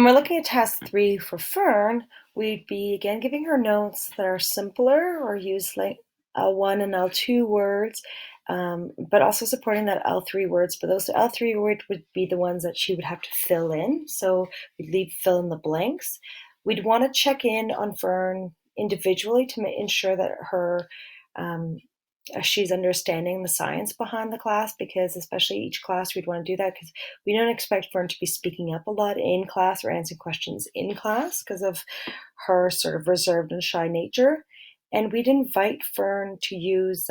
When we're looking at task 3 for Fern, we'd be again giving her notes that are simpler or use like L1 and L2 words, but also supporting that L3 words. But those L3 words would be the ones that she would have to fill in. So we'd leave fill in the blanks. We'd want to check in on Fern individually to ensure that um, she's understanding the science behind the class, because especially each class we'd want to do that because we don't expect Fern to be speaking up a lot in class or answering questions in class because of her sort of reserved and shy nature. And we'd invite Fern to use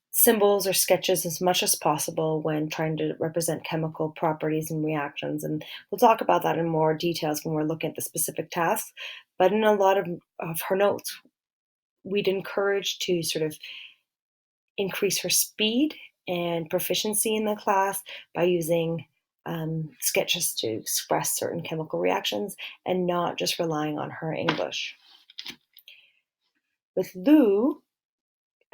symbols or sketches as much as possible when trying to represent chemical properties and reactions. And we'll talk about that in more details when we're looking at the specific tasks. But in a lot of her notes, we'd encourage to sort of increase her speed and proficiency in the class by using sketches to express certain chemical reactions and not just relying on her English. With Lou,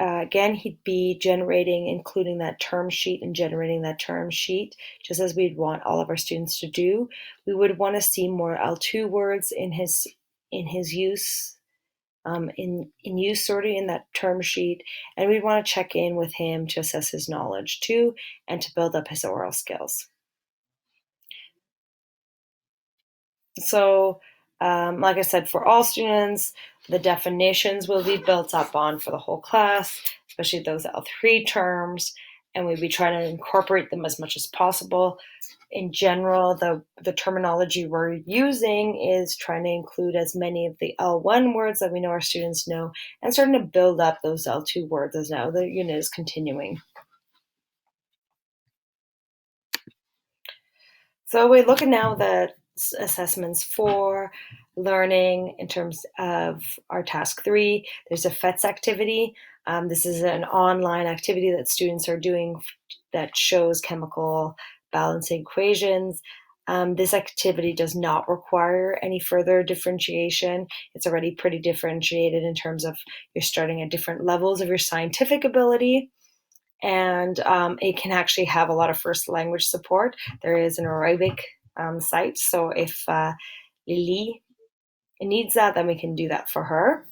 again, he'd be including that term sheet and generating that term sheet, just as we'd want all of our students to do. We would want to see more L2 words in his use in use sorting in that term sheet, and we want to check in with him to assess his knowledge too and to build up his oral skills. So like I said, for all students, the definitions will be built up on for the whole class, especially those L3 terms, and we'll be trying to incorporate them as much as possible. In general, the terminology we're using is trying to include as many of the L1 words that we know our students know and starting to build up those L2 words as now the unit is continuing. So we're looking now at assessments for learning in terms of our task 3. There's a FETS activity. This is an online activity that students are doing that shows chemical balancing equations. This activity does not require any further differentiation. It's already pretty differentiated in terms of you're starting at different levels of your scientific ability. And it can actually have a lot of first language support. There is an Arabic site, so if Lily needs that, then we can do that for her.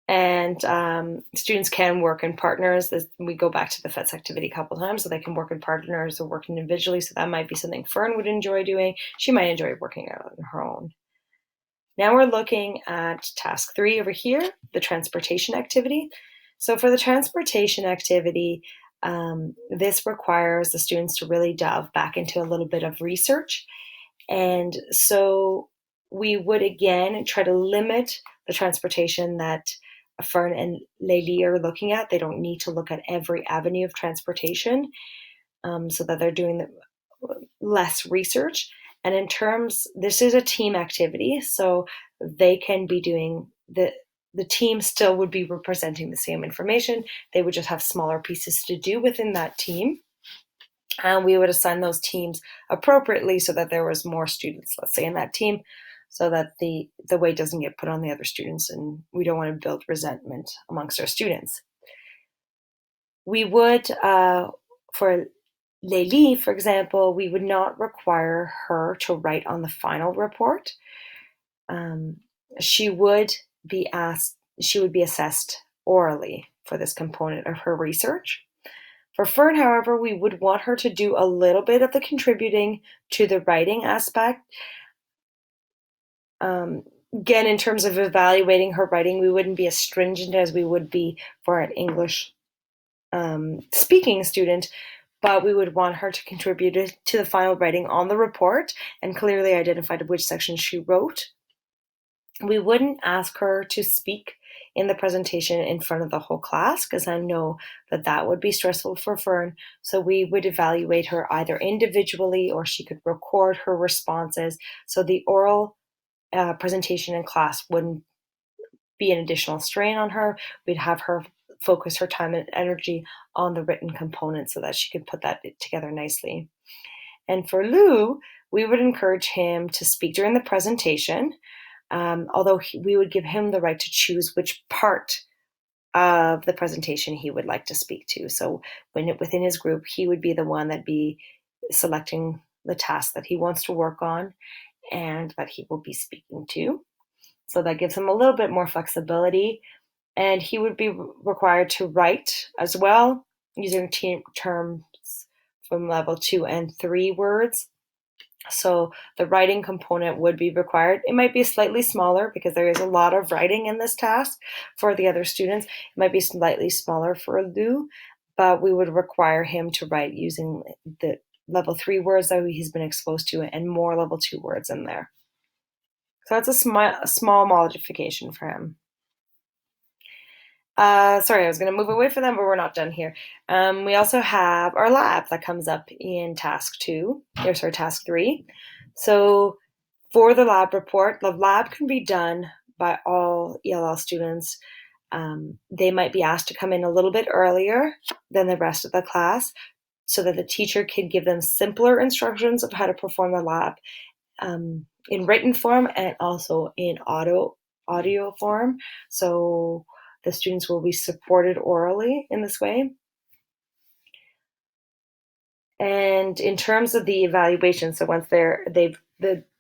And students can work in partners. We go back to the FETS activity a couple times, so they can work in partners or work individually. So that might be something Fern would enjoy doing. She might enjoy working out on her own. Now we're looking at task 3 over here, the transportation activity. So for the transportation activity, this requires the students to really delve back into a little bit of research. And so we would again try to limit the transportation that Fern and Leili are looking at. They don't need to look at every avenue of transportation, so that they're doing less research. And in terms, this is a team activity, so they can be doing the team still would be representing the same information. They would just have smaller pieces to do within that team. And we would assign those teams appropriately so that there was more students, let's say, in that team, so that the weight doesn't get put on the other students, and we don't want to build resentment amongst our students. We would, for Leili, for example, we would not require her to write on the final report. She would be assessed orally for this component of her research. For Fern, however, we would want her to do a little bit of the contributing to the writing aspect. Again, in terms of evaluating her writing, we wouldn't be as stringent as we would be for an English speaking student, but we would want her to contribute to the final writing on the report and clearly identify which section she wrote. We wouldn't ask her to speak in the presentation in front of the whole class because I know that would be stressful for Fern. So we would evaluate her either individually or she could record her responses. So the oral presentation in class wouldn't be an additional strain on her. We'd have her focus her time and energy on the written component so that she could put that together nicely. And for Lou, we would encourage him to speak during the presentation, although we would give him the right to choose which part of the presentation he would like to speak to. So within his group, he would be the one that'd be selecting the task that he wants to work on and that he will be speaking to. So that gives him a little bit more flexibility. And he would be required to write as well, using terms from level 2 and 3 words. So the writing component would be required. It might be slightly smaller because there is a lot of writing in this task for the other students. It might be slightly smaller for Lou, but we would require him to write using the level 3 words that he's been exposed to and more level 2 words in there. So that's a small modification for him. Sorry, I was going to move away from them, but we're not done here. We also have our lab that comes up in task 3. So for the lab report, the lab can be done by all ELL students. They might be asked to come in a little bit earlier than the rest of the class so that the teacher can give them simpler instructions of how to perform the lab in written form and also in audio form. So the students will be supported orally in this way. And in terms of the evaluation, so once the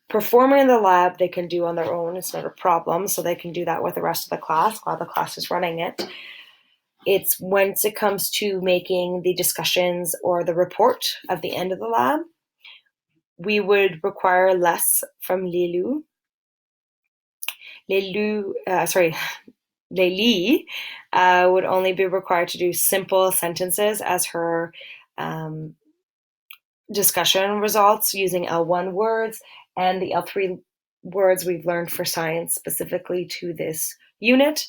performer in the lab, they can do on their own. It's not a problem. So they can do that with the rest of the class while the class is running it. It's once it comes to making the discussions or the report at the end of the lab, we would require less from Lelu. Leili would only be required to do simple sentences as her discussion results using L1 words, and the L3 words we've learned for science specifically to this unit.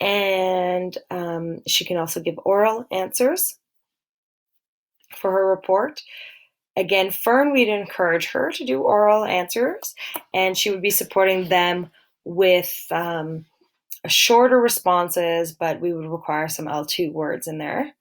And she can also give oral answers for her report. Again, Fern, we'd encourage her to do oral answers, and she would be supporting them with shorter responses, but we would require some L2 words in there.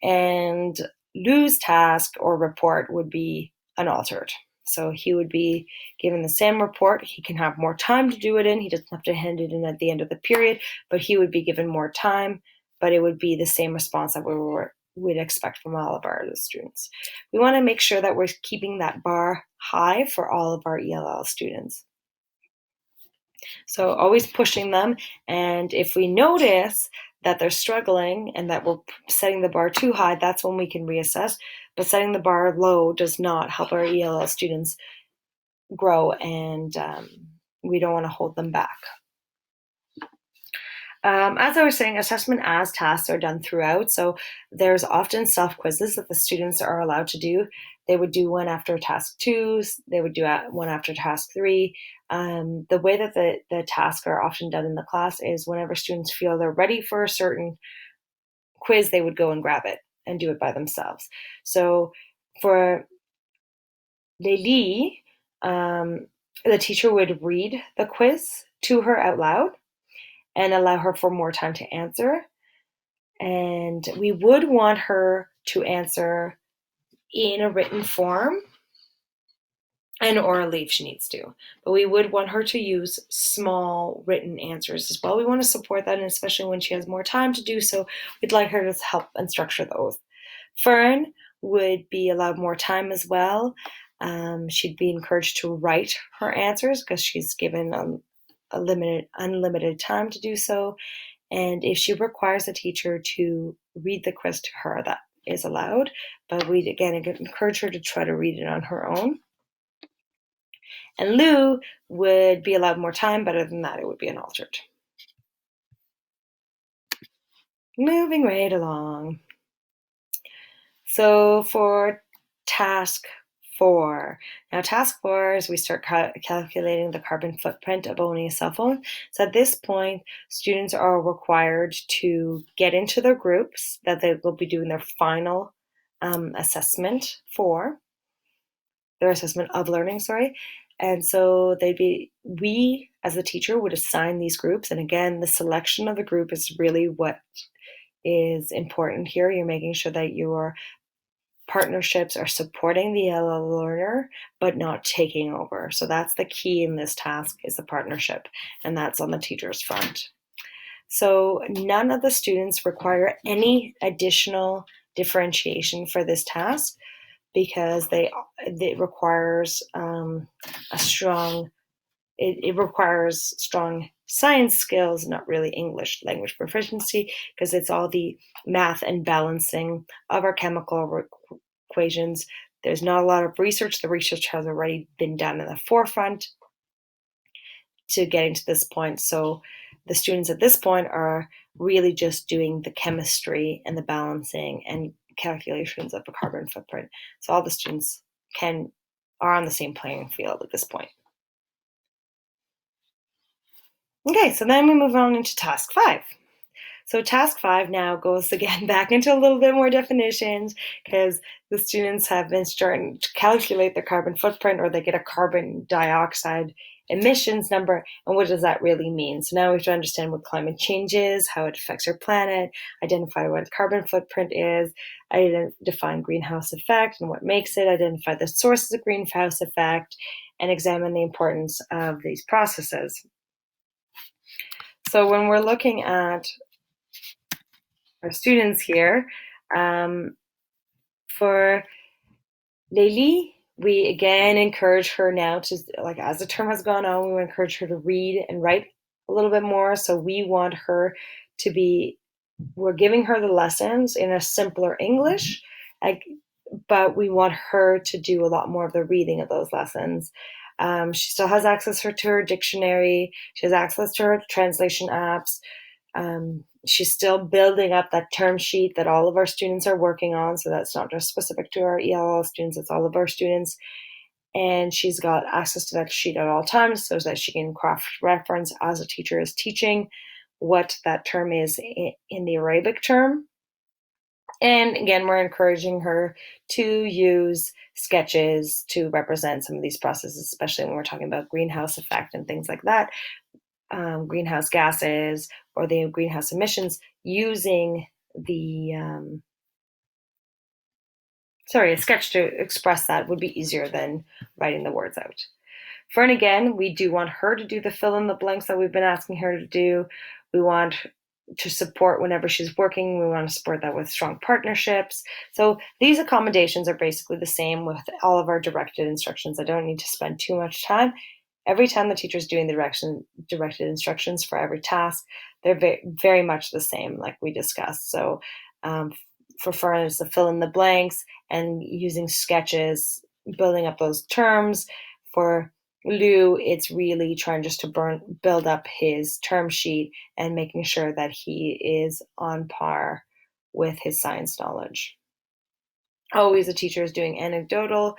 And Lou's task or report would be unaltered. So he would be given the same report. He can have more time to do it in. He doesn't have to hand it in at the end of the period, but he would be given more time, but it would be the same response that we'd expect from all of our students. We want to make sure that we're keeping that bar high for all of our ELL students. So always pushing them, and if we notice that they're struggling and that we're setting the bar too high, that's when we can reassess. But setting the bar low does not help our ELL students grow, and we don't want to hold them back. As I was saying, assessment as tasks are done throughout. So there's often self-quizzes that the students are allowed to do. They would do one after task 2, they would do one after task 3. The way that the tasks are often done in the class is whenever students feel they're ready for a certain quiz, they would go and grab it and do it by themselves. So for Leili, the teacher would read the quiz to her out loud and allow her for more time to answer. And we would want her to answer in a written form and orally if she needs to. But we would want her to use small written answers as well. We want to support that, and especially when she has more time to do so, we'd like her to help and structure those. Fern would be allowed more time as well. She'd be encouraged to write her answers because she's given unlimited time to do so. And if she requires a teacher to read the quiz to her, that is allowed. But we'd again encourage her to try to read it on her own. And Lou would be allowed more time, but other than that, it would be unaltered. Moving right along. So for task 4. Now task 4 is we start calculating the carbon footprint of owning a cell phone. So at this point, students are required to get into their groups that they will be doing their final assessment for. Their assessment of learning, sorry. And so we as a teacher would assign these groups. And again, the selection of the group is really what is important here. You're making sure that your partnerships are supporting the ELL learner, but not taking over. So that's the key in this task, is the partnership, and that's on the teacher's front. So none of the students require any additional differentiation for this task. because it requires it requires strong science skills, not really English language proficiency, because it's all the math and balancing of our chemical equations. There's not a lot of research. The research has already been done in the forefront to getting to this point. So the students at this point are really just doing the chemistry and the balancing and calculations of the carbon footprint. So all the students are on the same playing field at this point. Okay, so then we move on into task 5. So task 5 now goes again back into a little bit more definitions, because the students have been starting to calculate their carbon footprint, or they get a carbon dioxide emissions number, and what does that really mean? So now we have to understand what climate change is, how it affects our planet, identify what carbon footprint is, define greenhouse effect and what makes it, identify the sources of greenhouse effect, and examine the importance of these processes. So when we're looking at our students here, for Leili, we again encourage her now to, like, as the term has gone on, we encourage her to read and write a little bit more. So we want her we're giving her the lessons in a simpler English, but we want her to do a lot more of the reading of those lessons. She still has access to her dictionary. She has access to her translation apps. She's still building up that term sheet that all of our students are working on. So that's not just specific to our ELL students, it's all of our students. And she's got access to that sheet at all times so that she can cross-reference as a teacher is teaching what that term is in the Arabic term. And again, we're encouraging her to use sketches to represent some of these processes, especially when we're talking about greenhouse effect and things like that, greenhouse gases or the greenhouse emissions, using a sketch to express that would be easier than writing the words out. Fern, again, we do want her to do the fill in the blanks that we've been asking her to do. We want to support whenever she's working. We want to support that with strong partnerships. So these accommodations are basically the same with all of our directed instructions. I don't need to spend too much time. Every time the teacher's doing the directed instructions for every task, they're very, very much the same, like we discussed. So for Fern, it's the fill in the blanks and using sketches, building up those terms. For Lou, it's really trying just to build up his term sheet and making sure that he is on par with his science knowledge. Always a teacher is doing anecdotal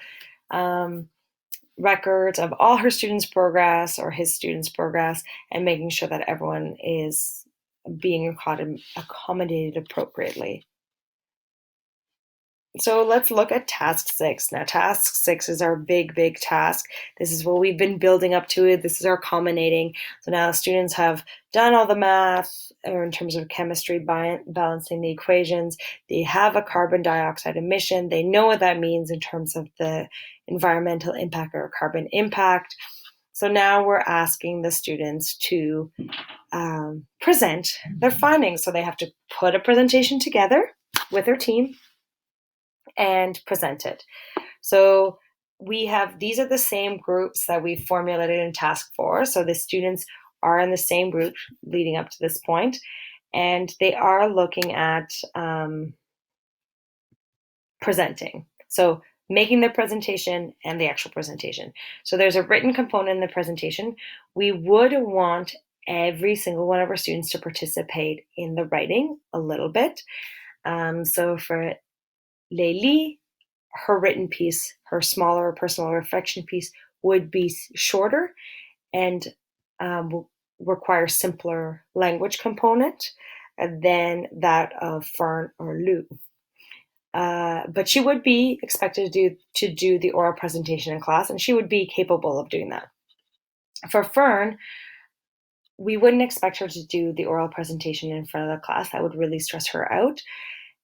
records of all her students' progress or his students' progress, and making sure that everyone is being accommodated appropriately. So let's look at task 6. Now, task 6 is our big, big task. This is what we've been building up to. This is our culminating. So now students have done all the math, or in terms of chemistry, balancing the equations. They have a carbon dioxide emission. They know what that means in terms of the environmental impact or carbon impact. So now we're asking the students to present their findings. So they have to put a presentation together with their team and present it. So these are the same groups that we formulated in task 4. So the students are in the same group leading up to this point, and they are looking at presenting. So making the presentation and the actual presentation. So there's a written component in the presentation. We would want every single one of our students to participate in the writing a little bit. So for Leili, her written piece, her smaller personal reflection piece, would be shorter and will require simpler language component than that of Fern or Lou. But she would be expected to do the oral presentation in class, and she would be capable of doing that. For Fern, we wouldn't expect her to do the oral presentation in front of the class. That would really stress her out.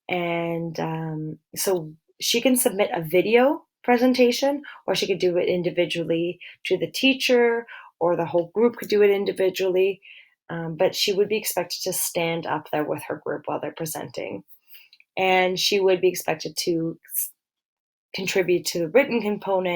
And so she can submit a video presentation, or she could do it individually to the teacher, or the whole group could do it individually. But she would be expected to stand up there with her group while they're presenting. And she would be expected to contribute to the written component